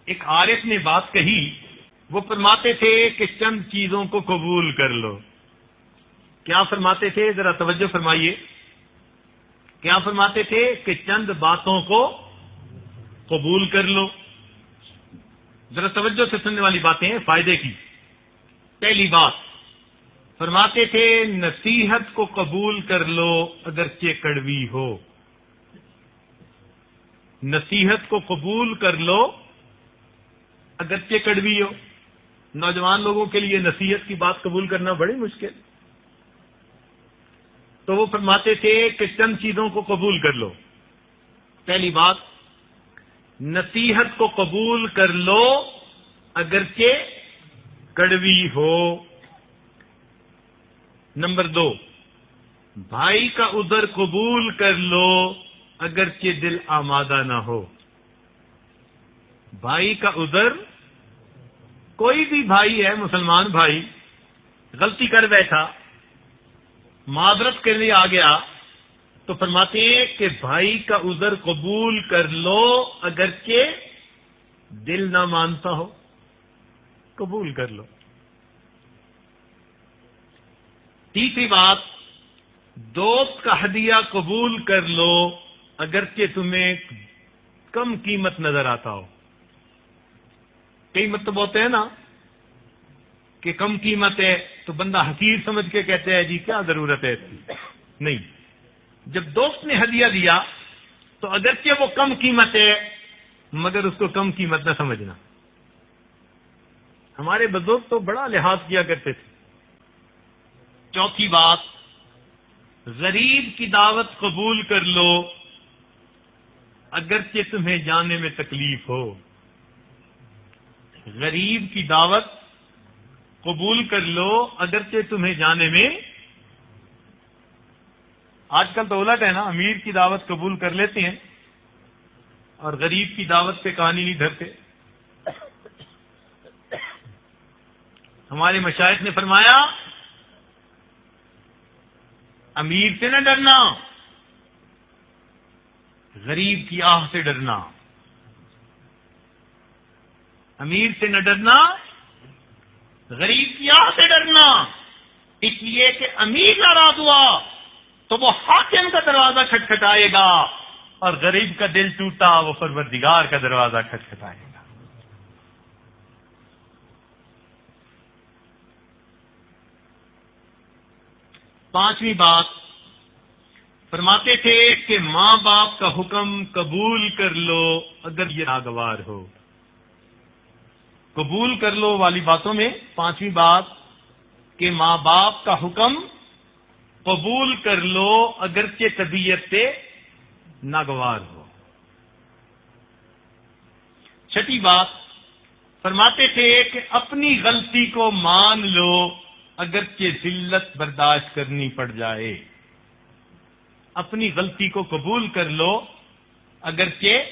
ایک عارف نے بات کہی، وہ فرماتے تھے کہ چند چیزوں کو قبول کر لو۔ کیا فرماتے تھے؟ ذرا توجہ فرمائیے۔ کیا فرماتے تھے؟ کہ چند باتوں کو قبول کر لو۔ ذرا توجہ سے سننے والی باتیں ہیں، فائدے کی۔ پہلی بات فرماتے تھے نصیحت کو قبول کر لو اگرچہ کڑوی ہو۔ نصیحت کو قبول کر لو اگرچہ کڑوی ہو۔ نوجوان لوگوں کے لیے نصیحت کی بات قبول کرنا بڑی مشکل، تو وہ فرماتے تھے کہ چند چیزوں کو قبول کر لو۔ پہلی بات نصیحت کو قبول کر لو اگرچہ کڑوی ہو۔ نمبر 2، بھائی کا عذر قبول کر لو اگرچہ دل آمادہ نہ ہو۔ بھائی کا عذر، کوئی بھی بھائی ہے، مسلمان بھائی غلطی کر بیٹھا، معذرت کے لیے آ گیا، تو فرماتے ہیں کہ بھائی کا عذر قبول کر لو اگرچہ دل نہ مانتا ہو، قبول کر لو۔ تیسری بات، دوست کا ہدیہ قبول کر لو اگرچہ تمہیں کم قیمت نظر آتا ہو۔ کئی مطلب ہوتے ہیں نا کہ کم قیمت ہے تو بندہ حقیر سمجھ کے کہتے ہیں جی کیا ضرورت ہے اس کی۔ نہیں، جب دوست نے ہدیہ دیا تو اگرچہ وہ کم قیمت ہے مگر اس کو کم قیمت نہ سمجھنا۔ ہمارے بزرگ تو بڑا لحاظ کیا کرتے تھے۔ چوتھی بات، غریب کی دعوت قبول کر لو اگرچہ تمہیں جانے میں تکلیف ہو۔ غریب کی دعوت قبول کر لو اگرچہ تمہیں جانے میں، آج کل تو الٹ ہے نا، امیر کی دعوت قبول کر لیتے ہیں اور غریب کی دعوت پہ کہانی نہیں دھرتے۔ ہمارے مشائخ نے فرمایا امیر سے نہ ڈرنا، غریب کی آہ سے ڈرنا۔ امیر سے نہ ڈرنا، غریب کی آہ سے ڈرنا، اس لیے کہ امیر ناراض ہوا تو وہ حاکم کا دروازہ کھٹکھٹائے گا اور غریب کا دل ٹوٹا وہ پروردگار کا دروازہ کھٹکھٹائے گا۔ پانچویں بات، فرماتے تھے کہ ماں باپ کا حکم قبول کر لو اگر یہ ناگوار ہو۔ قبول کر لو والی باتوں میں پانچویں بات کہ ماں باپ کا حکم قبول کر لو اگرچہ طبیعت سے ناگوار ہو۔ چھٹی بات، فرماتے تھے کہ اپنی غلطی کو مان لو اگرچہ ذلت برداشت کرنی پڑ جائے۔ اپنی غلطی کو قبول کر لو اگرچہ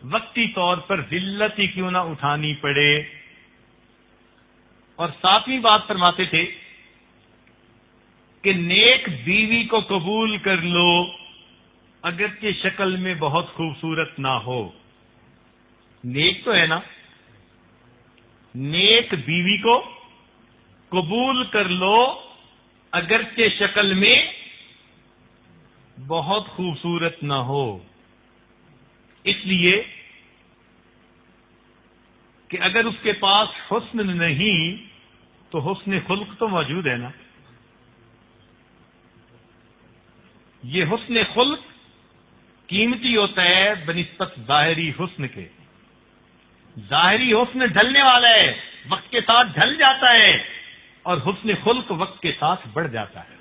وقتی طور پر ذلت ہی کیوں نہ اٹھانی پڑے۔ اور ساتویں بات فرماتے تھے کہ نیک بیوی کو قبول کر لو اگرچہ شکل میں بہت خوبصورت نہ ہو۔ نیک تو ہے نا، نیک بیوی کو قبول کر لو اگرچہ شکل میں بہت خوبصورت نہ ہو، اس لیے کہ اگر اس کے پاس حسن نہیں تو حسن خلق تو موجود ہے نا۔ یہ حسن خلق قیمتی ہوتا ہے بنسبت ظاہری حسن کے۔ ظاہری حسن ڈھلنے والا ہے، وقت کے ساتھ ڈھل جاتا ہے، اور حسن خلق وقت کے ساتھ بڑھ جاتا ہے۔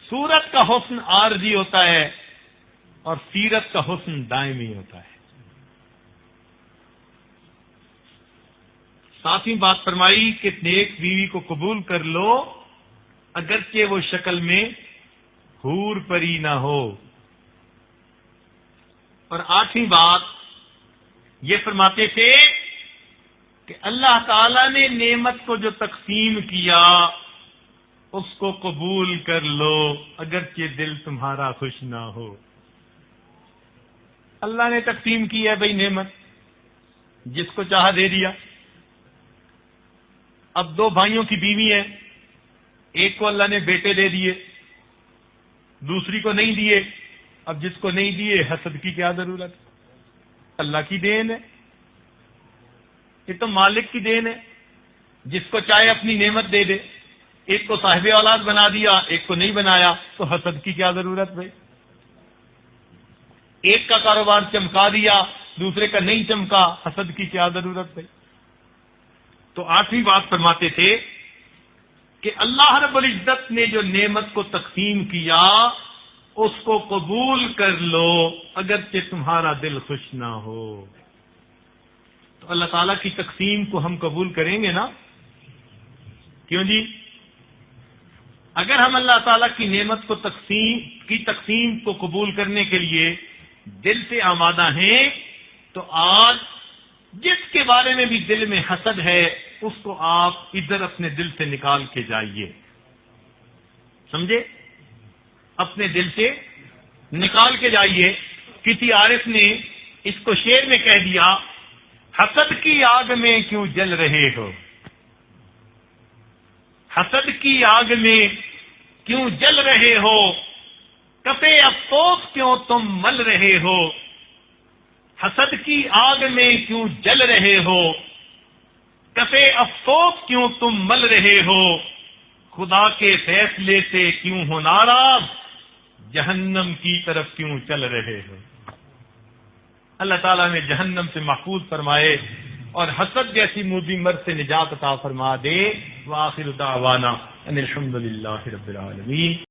صورت کا حسن عارضی ہوتا ہے اور سیرت کا حسن دائمی ہوتا ہے۔ ساتویں بات فرمائی کہ نیک بیوی کو قبول کر لو اگرچہ وہ شکل میں حور پری نہ ہو۔ اور آٹھویں بات یہ فرماتے تھے کہ اللہ تعالی نے نعمت کو جو تقسیم کیا اس کو قبول کر لو اگرچہ دل تمہارا خوش نہ ہو۔ اللہ نے تقسیم کی ہے بھائی نعمت، جس کو چاہا دے دیا۔ اب دو بھائیوں کی بیوی ہے، ایک کو اللہ نے بیٹے دے دیے، دوسری کو نہیں دیے۔ اب جس کو نہیں دیے حسد کی کیا ضرورت؟ اللہ کی دین ہے، یہ تو مالک کی دین ہے، جس کو چاہے اپنی نعمت دے دے۔ ایک کو صاحب اولاد بنا دیا، ایک کو نہیں بنایا، تو حسد کی کیا ضرورت بھائی؟ ایک کا کاروبار چمکا دیا، دوسرے کا نہیں چمکا، حسد کی کیا ضرورت بھائی؟ تو آٹھویں بات فرماتے تھے کہ اللہ رب العزت نے جو نعمت کو تقسیم کیا اس کو قبول کر لو اگرچہ تمہارا دل خوش نہ ہو۔ تو اللہ تعالیٰ کی تقسیم کو ہم قبول کریں گے نا؟ کیوں جی؟ اگر ہم اللہ تعالیٰ کی نعمت کو تقسیم کو قبول کرنے کے لیے دل سے آمادہ ہیں تو آج جس کے بارے میں بھی دل میں حسد ہے اس کو آپ ادھر اپنے دل سے نکال کے جائیے، سمجھے؟ اپنے دل سے نکال کے جائیے۔ کسی عارف نے اس کو شعر میں کہہ دیا، حسد کی آگ میں کیوں جل رہے ہو، حسد کی آگ میں کیوں جل رہے ہو، کفے افسوس کیوں تم مل رہے ہو، حسد کی آگ میں کیوں جل رہے ہو، کفے افسوس کیوں تم مل رہے ہو، خدا کے فیصلے سے کیوں ہو ناراض، جہنم کی طرف کیوں چل رہے ہو۔ اللہ تعالیٰ نے جہنم سے محفوظ فرمائے اور حسد جیسی مودی مرض سے نجات عطا فرما دے۔ وآخر دعوانا ان الحمد للہ رب العالمین۔